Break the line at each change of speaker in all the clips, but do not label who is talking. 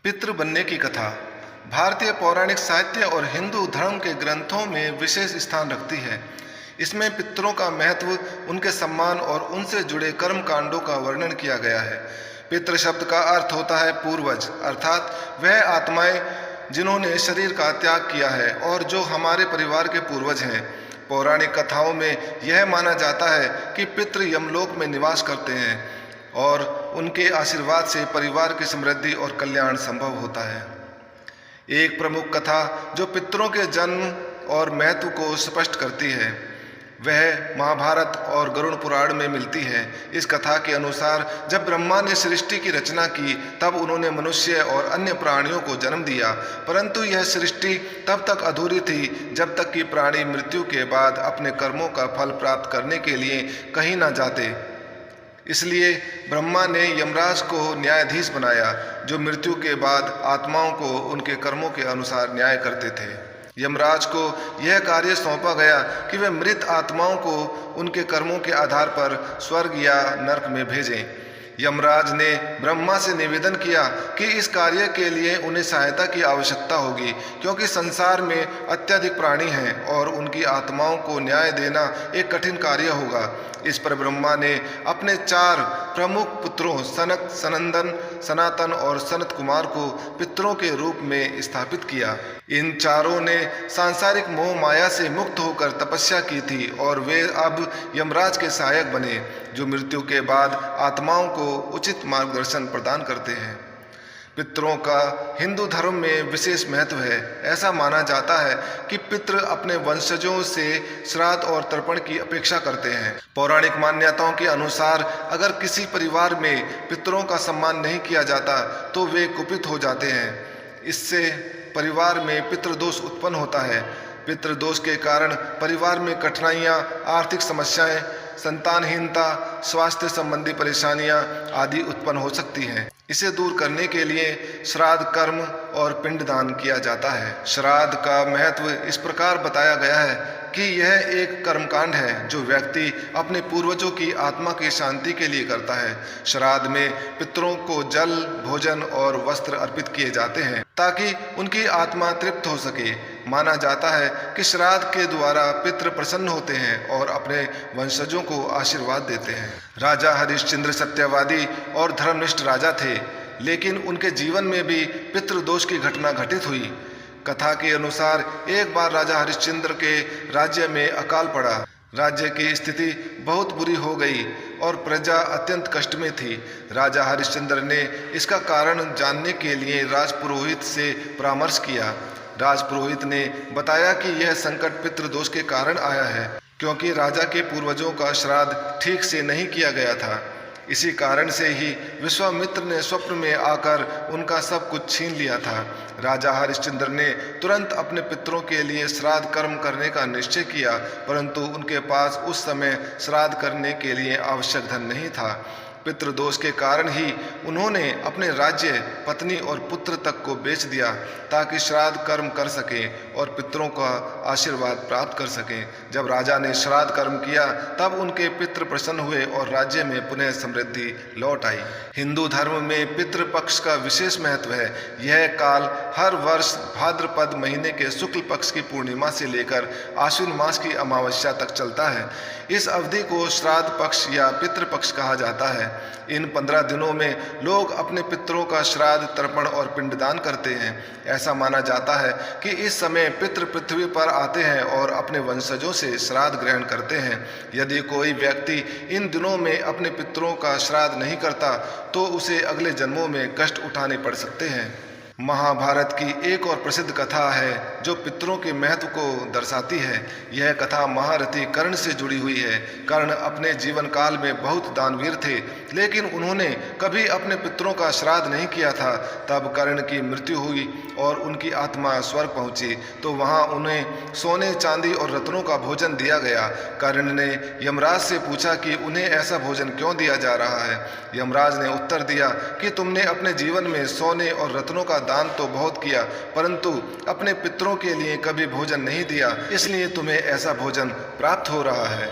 पितृ बनने की कथा भारतीय पौराणिक साहित्य और हिंदू धर्म के ग्रंथों में विशेष स्थान रखती है। इसमें पितरों का महत्व, उनके सम्मान और उनसे जुड़े कर्म कांडों का वर्णन किया गया है। पितृ शब्द का अर्थ होता है पूर्वज, अर्थात वह आत्माएं जिन्होंने शरीर का त्याग किया है और जो हमारे परिवार के पूर्वज हैं। पौराणिक कथाओं में यह माना जाता है कि पितृ यमलोक में निवास करते हैं और उनके आशीर्वाद से परिवार की समृद्धि और कल्याण संभव होता है। एक प्रमुख कथा जो पितरों के जन्म और महत्व को स्पष्ट करती है वह महाभारत और गरुड़ पुराण में मिलती है। इस कथा के अनुसार जब ब्रह्मा ने सृष्टि की रचना की तब उन्होंने मनुष्य और अन्य प्राणियों को जन्म दिया, परंतु यह सृष्टि तब तक अधूरी थी जब तक कि प्राणी मृत्यु के बाद अपने कर्मों का फल प्राप्त करने के लिए कहीं न जाते। इसलिए ब्रह्मा ने यमराज को न्यायाधीश बनाया, जो मृत्यु के बाद आत्माओं को उनके कर्मों के अनुसार न्याय करते थे। यमराज को यह कार्य सौंपा गया कि वे मृत आत्माओं को उनके कर्मों के आधार पर स्वर्ग या नरक में भेजें। यमराज ने ब्रह्मा से निवेदन किया कि इस कार्य के लिए उन्हें सहायता की आवश्यकता होगी, क्योंकि संसार में अत्यधिक प्राणी हैं और उनकी आत्माओं को न्याय देना एक कठिन कार्य होगा। इस पर ब्रह्मा ने अपने 4 प्रमुख पुत्रों सनक, सनंदन, सनातन और सनत कुमार को पितरों के रूप में स्थापित किया। इन चारों ने सांसारिक मोह माया से मुक्त होकर तपस्या की थी और वे अब यमराज के सहायक बने, जो मृत्यु के बाद आत्माओं को उचित मार्गदर्शन प्रदान करते हैं। पितरों का हिंदू धर्म में विशेष महत्व है। ऐसा माना जाता है कि पितृ अपने वंशजों से श्राद्ध और तर्पण की अपेक्षा करते हैं। पौराणिक मान्यताओं के अनुसार अगर किसी परिवार में पितरों का सम्मान नहीं किया जाता तो वे कुपित हो जाते हैं। इससे परिवार में पितृदोष उत्पन्न होता है। पितृदोष के कारण परिवार में कठिनाइयाँ, आर्थिक समस्याएं, संतानहीनता, स्वास्थ्य संबंधी परेशानियां आदि उत्पन्न हो सकती हैं। इसे दूर करने के लिए श्राद्ध कर्म और पिंडदान किया जाता है। श्राद्ध का महत्व इस प्रकार बताया गया है कि यह एक कर्मकांड है जो व्यक्ति अपने पूर्वजों की आत्मा की शांति के लिए करता है। श्राद्ध में पितरों को जल, भोजन और वस्त्र अर्पित किए जाते हैं ताकि उनकी आत्मा तृप्त हो सके। माना जाता है कि श्राद्ध के द्वारा पितृ प्रसन्न होते हैं और अपने वंशजों को आशीर्वाद देते हैं। राजा हरिश्चंद्र सत्यवादी और धर्मनिष्ठ राजा थे, लेकिन उनके जीवन में भी पितृदोष की घटना घटित हुई। कथा के अनुसार एक बार राजा हरिश्चंद्र के राज्य में अकाल पड़ा। राज्य की स्थिति बहुत बुरी हो गई और प्रजा अत्यंत कष्ट में थी। राजा हरिश्चंद्र ने इसका कारण जानने के लिए राजपुरोहित से परामर्श किया। राजपुरोहित ने बताया कि यह संकट पितृदोष के कारण आया है, क्योंकि राजा के पूर्वजों का श्राद्ध ठीक से नहीं किया गया था। इसी कारण से ही विश्वामित्र ने स्वप्न में आकर उनका सब कुछ छीन लिया था। राजा हरिश्चंद्र ने तुरंत अपने पितरों के लिए श्राद्ध कर्म करने का निश्चय किया, परंतु उनके पास उस समय श्राद्ध करने के लिए आवश्यक धन नहीं था। पितृदोष के कारण ही उन्होंने अपने राज्य, पत्नी और पुत्र तक को बेच दिया ताकि श्राद्ध कर्म कर सकें और पितरों का आशीर्वाद प्राप्त कर सकें। जब राजा ने श्राद्ध कर्म किया तब उनके पितृ प्रसन्न हुए और राज्य में पुनः समृद्धि लौट आई। हिंदू धर्म में पितृपक्ष का विशेष महत्व है। यह काल हर वर्ष भाद्रपद महीने के शुक्ल पक्ष की पूर्णिमा से लेकर आश्विन मास की अमावस्या तक चलता है। इस अवधि को श्राद्ध पक्ष या पितृपक्ष कहा जाता है। इन 15 दिनों में लोग अपने पितरों का श्राद्ध, तर्पण और पिंडदान करते हैं। ऐसा माना जाता है कि इस समय पितृ पृथ्वी पर आते हैं और अपने वंशजों से श्राद्ध ग्रहण करते हैं। यदि कोई व्यक्ति इन दिनों में अपने पितरों का श्राद्ध नहीं करता तो उसे अगले जन्मों में कष्ट उठाने पड़ सकते हैं। महाभारत की एक और प्रसिद्ध कथा है जो पितरों के महत्व को दर्शाती है। यह कथा महारथी कर्ण से जुड़ी हुई है। कर्ण अपने जीवन काल में बहुत दानवीर थे, लेकिन उन्होंने कभी अपने पितरों का श्राद्ध नहीं किया था। तब कर्ण की मृत्यु हुई और उनकी आत्मा स्वर्ग पहुंची, तो वहां उन्हें सोने, चांदी और रत्नों का भोजन दिया गया। कर्ण ने यमराज से पूछा कि उन्हें ऐसा भोजन क्यों दिया जा रहा है। यमराज ने उत्तर दिया कि तुमने अपने जीवन में सोने और रत्नों का दान तो बहुत किया, परंतु अपने पितरों के लिए कभी भोजन नहीं दिया, इसलिए तुम्हें ऐसा भोजन प्राप्त हो रहा है।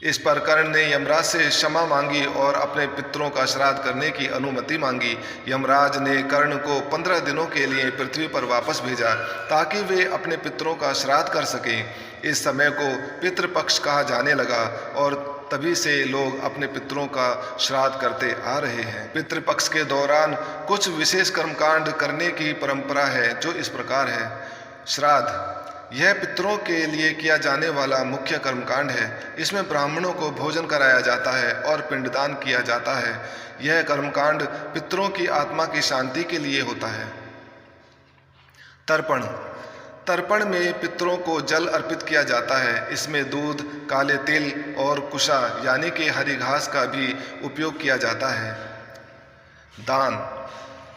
इस पर कर्ण ने यमराज से क्षमा मांगी और अपने पितरों का श्राद्ध करने की अनुमति मांगी। यमराज ने कर्ण को 15 दिनों के लिए पृथ्वी पर वापस भेजा ताकि वे अपने पितरों का श्राद्ध कर सकें। इस समय को पितृपक्ष कहा जाने लगा और तभी से लोग अपने पितरों का श्राद्ध करते आ रहे हैं। पितृपक्ष के दौरान कुछ विशेष कर्मकांड करने की परंपरा है जो इस प्रकार है। श्राद्ध, यह पितरों के लिए किया जाने वाला मुख्य कर्मकांड है। इसमें ब्राह्मणों को भोजन कराया जाता है और पिंडदान किया जाता है। यह कर्मकांड पितरों की आत्मा की शांति के लिए होता है। तर्पण, तर्पण में पितरों को जल अर्पित किया जाता है। इसमें दूध, काले तिल और कुशा यानी कि हरी घास का भी उपयोग किया जाता है। दान,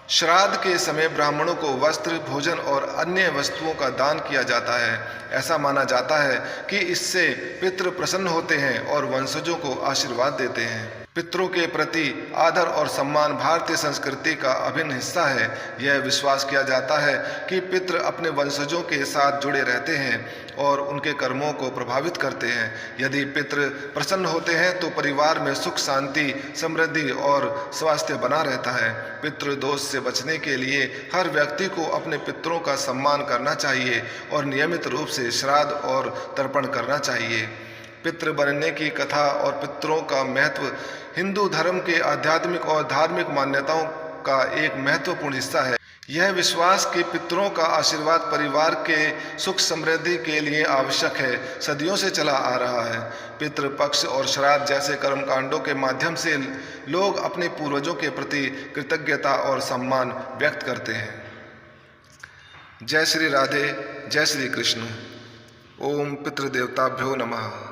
श्राद्ध के समय ब्राह्मणों को वस्त्र, भोजन और अन्य वस्तुओं का दान किया जाता है। ऐसा माना जाता है कि इससे पितृ प्रसन्न होते हैं और वंशजों को आशीर्वाद देते हैं। पितरों के प्रति आदर और सम्मान भारतीय संस्कृति का अभिन्न हिस्सा है। यह विश्वास किया जाता है कि पितृ अपने वंशजों के साथ जुड़े रहते हैं और उनके कर्मों को प्रभावित करते हैं। यदि पितृ प्रसन्न होते हैं तो परिवार में सुख, शांति, समृद्धि और स्वास्थ्य बना रहता है। पितृ दोष से बचने के लिए हर व्यक्ति को अपने पितरों का सम्मान करना चाहिए और नियमित रूप से श्राद्ध और तर्पण करना चाहिए। पितृ बनने की कथा और पितरों का महत्व हिंदू धर्म के आध्यात्मिक और धार्मिक मान्यताओं का एक महत्वपूर्ण हिस्सा है। यह विश्वास कि पितरों का आशीर्वाद परिवार के सुख समृद्धि के लिए आवश्यक है, सदियों से चला आ रहा है। पितृपक्ष और श्राद्ध जैसे कर्मकांडों के माध्यम से लोग अपने पूर्वजों के प्रति कृतज्ञता और सम्मान व्यक्त करते हैं। जय श्री राधे, जय श्री कृष्ण। ओम पितृदेवताभ्यो नमः।